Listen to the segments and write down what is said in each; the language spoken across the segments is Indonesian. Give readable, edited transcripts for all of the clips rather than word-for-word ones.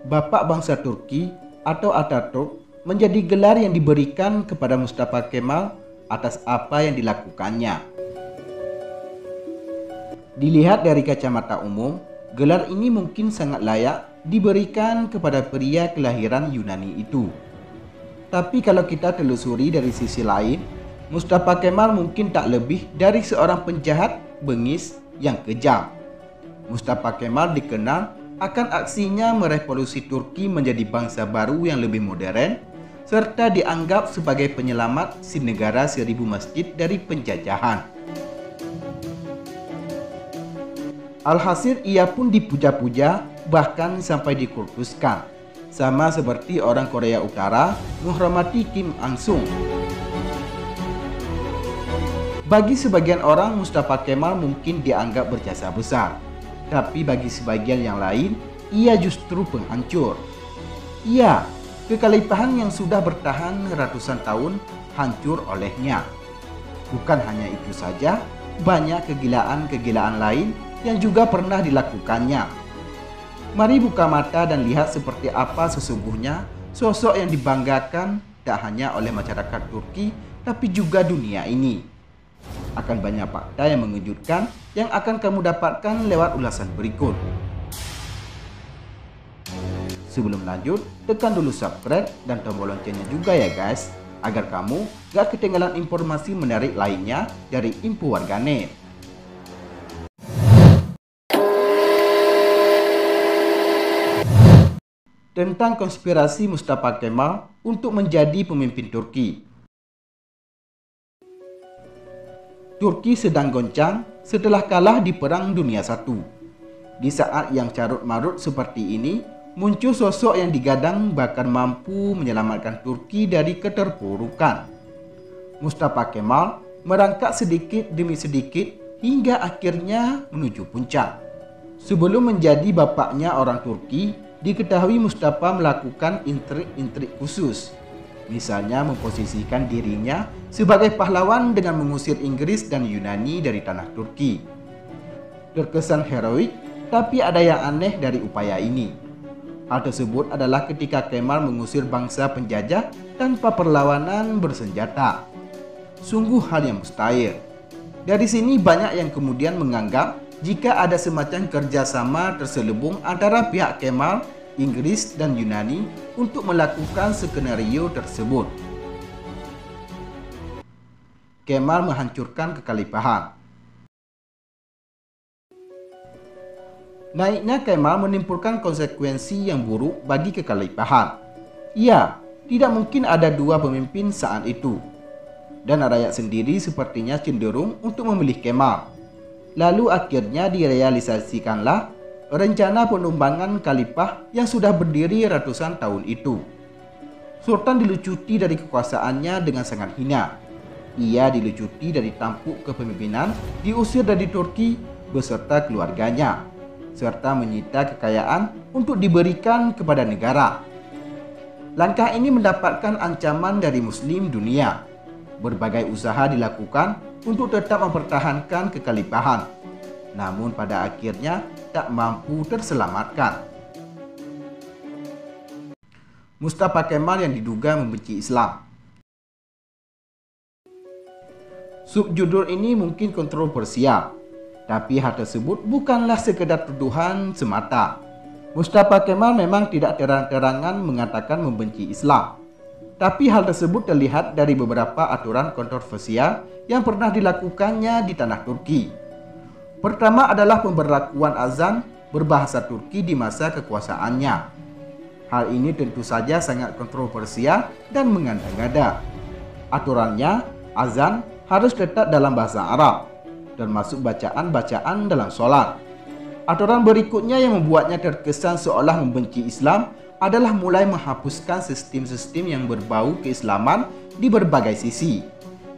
Bapak bangsa Turki atau Atatürk menjadi gelar yang diberikan kepada Mustafa Kemal atas apa yang dilakukannya. Dilihat dari kacamata umum, gelar ini mungkin sangat layak diberikan kepada pria kelahiran Yunani itu. Tapi kalau kita telusuri dari sisi lain, Mustafa Kemal mungkin tak lebih dari seorang penjahat bengis yang kejam. Mustafa Kemal dikenal akan aksinya merevolusi Turki menjadi bangsa baru yang lebih modern, serta dianggap sebagai penyelamat si negara 1000 masjid dari penjajahan. Alhasil ia pun dipuja-puja, bahkan sampai dikultuskan, sama seperti orang Korea Utara menghormati Kim Il Sung. Bagi sebagian orang, Mustafa Kemal mungkin dianggap berjasa besar, tapi bagi sebagian yang lain, ia justru penghancur. Iya, kekhalifahan yang sudah bertahan ratusan tahun hancur olehnya. Bukan hanya itu saja, banyak kegilaan-kegilaan lain yang juga pernah dilakukannya. Mari buka mata dan lihat seperti apa sesungguhnya sosok yang dibanggakan tak hanya oleh masyarakat Turki, tapi juga dunia ini. Akan banyak fakta yang mengejutkan yang akan kamu dapatkan lewat ulasan berikut. Sebelum lanjut, tekan dulu subscribe dan tombol loncengnya juga ya guys, agar kamu gak ketinggalan informasi menarik lainnya dari Info Warganet. Tentang konspirasi Mustafa Kemal untuk menjadi pemimpin Turki. Turki sedang goncang setelah kalah di Perang Dunia I. Di saat yang carut-marut seperti ini, muncul sosok yang digadang bahkan mampu menyelamatkan Turki dari keterpurukan. Mustafa Kemal merangkak sedikit demi sedikit hingga akhirnya menuju puncak. Sebelum menjadi bapaknya orang Turki, diketahui Mustafa melakukan intrik-intrik khusus. Misalnya memposisikan dirinya sebagai pahlawan dengan mengusir Inggris dan Yunani dari tanah Turki. Terkesan heroik, tapi ada yang aneh dari upaya ini. Hal tersebut adalah ketika Kemal mengusir bangsa penjajah tanpa perlawanan bersenjata. Sungguh hal yang mustahil. Dari sini banyak yang kemudian menganggap jika ada semacam kerjasama terselubung antara pihak Kemal, Inggris, dan Yunani untuk melakukan skenario tersebut. Kemal menghancurkan kekhalifahan. Naiknya Kemal menimbulkan konsekuensi yang buruk bagi kekhalifahan. Ya, tidak mungkin ada dua pemimpin saat itu. Dan rakyat sendiri sepertinya cenderung untuk memilih Kemal. Lalu akhirnya direalisasikanlah rencana penumbangan khalifah yang sudah berdiri ratusan tahun itu. Sultan dilucuti dari kekuasaannya dengan sangat hina. Ia dilucuti dari tampuk kepemimpinan, diusir dari Turki beserta keluarganya, serta menyita kekayaan untuk diberikan kepada negara. Langkah ini mendapatkan ancaman dari Muslim dunia. Berbagai usaha dilakukan untuk tetap mempertahankan kekhalifahan, namun pada akhirnya tak mampu terselamatkan. Mustafa Kemal yang diduga membenci Islam. Subjudul ini mungkin kontroversial, tapi hal tersebut bukanlah sekedar tuduhan semata. Mustafa Kemal memang tidak terang-terangan mengatakan membenci Islam. Tapi hal tersebut terlihat dari beberapa aturan kontroversial yang pernah dilakukannya di tanah Turki. Pertama adalah pemberlakuan azan berbahasa Turki di masa kekuasaannya. Hal ini tentu saja sangat kontroversial dan mengada-ngada. Aturannya, azan harus tetap dalam bahasa Arab, termasuk bacaan-bacaan dalam sholat. Aturan berikutnya yang membuatnya terkesan seolah membenci Islam adalah mulai menghapuskan sistem-sistem yang berbau keislaman di berbagai sisi.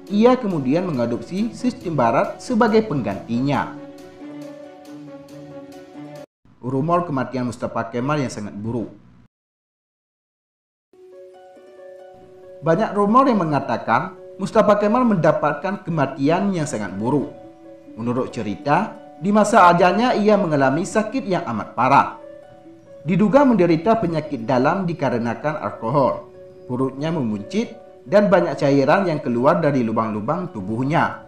Ia kemudian mengadopsi sistem barat sebagai penggantinya. Rumor kematian Mustafa Kemal yang sangat buruk. Banyak rumor yang mengatakan Mustafa Kemal mendapatkan kematian yang sangat buruk. Menurut cerita, di masa ajalnya ia mengalami sakit yang amat parah. Diduga menderita penyakit dalam dikarenakan alkohol. Perutnya memuncit dan banyak cairan yang keluar dari lubang-lubang tubuhnya.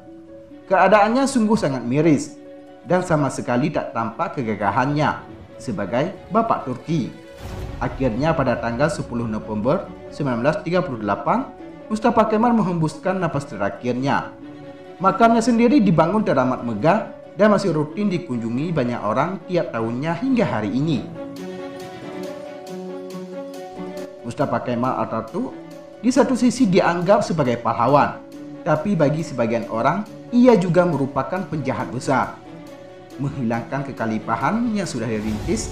Keadaannya sungguh sangat miris dan sama sekali tak tampak kegagahannya sebagai Bapak Turki. Akhirnya pada tanggal 10 November 1938, Mustafa Kemal menghembuskan napas terakhirnya. Makamnya sendiri dibangun teramat megah dan masih rutin dikunjungi banyak orang tiap tahunnya hingga hari ini. Mustafa Kemal Atatürk di satu sisi dianggap sebagai pahlawan, tapi bagi sebagian orang, ia juga merupakan penjahat besar. Menghilangkan kekhalifahan yang sudah dirintis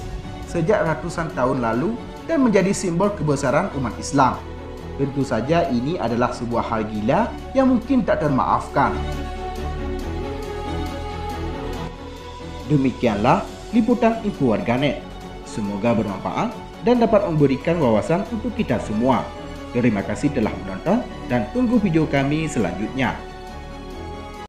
sejak ratusan tahun lalu dan menjadi simbol kebesaran umat Islam. Tentu saja ini adalah sebuah hal gila yang mungkin tak termaafkan. Demikianlah liputan Info Warganet. Semoga bermanfaat dan dapat memberikan wawasan untuk kita semua. Terima kasih telah menonton dan tunggu video kami selanjutnya.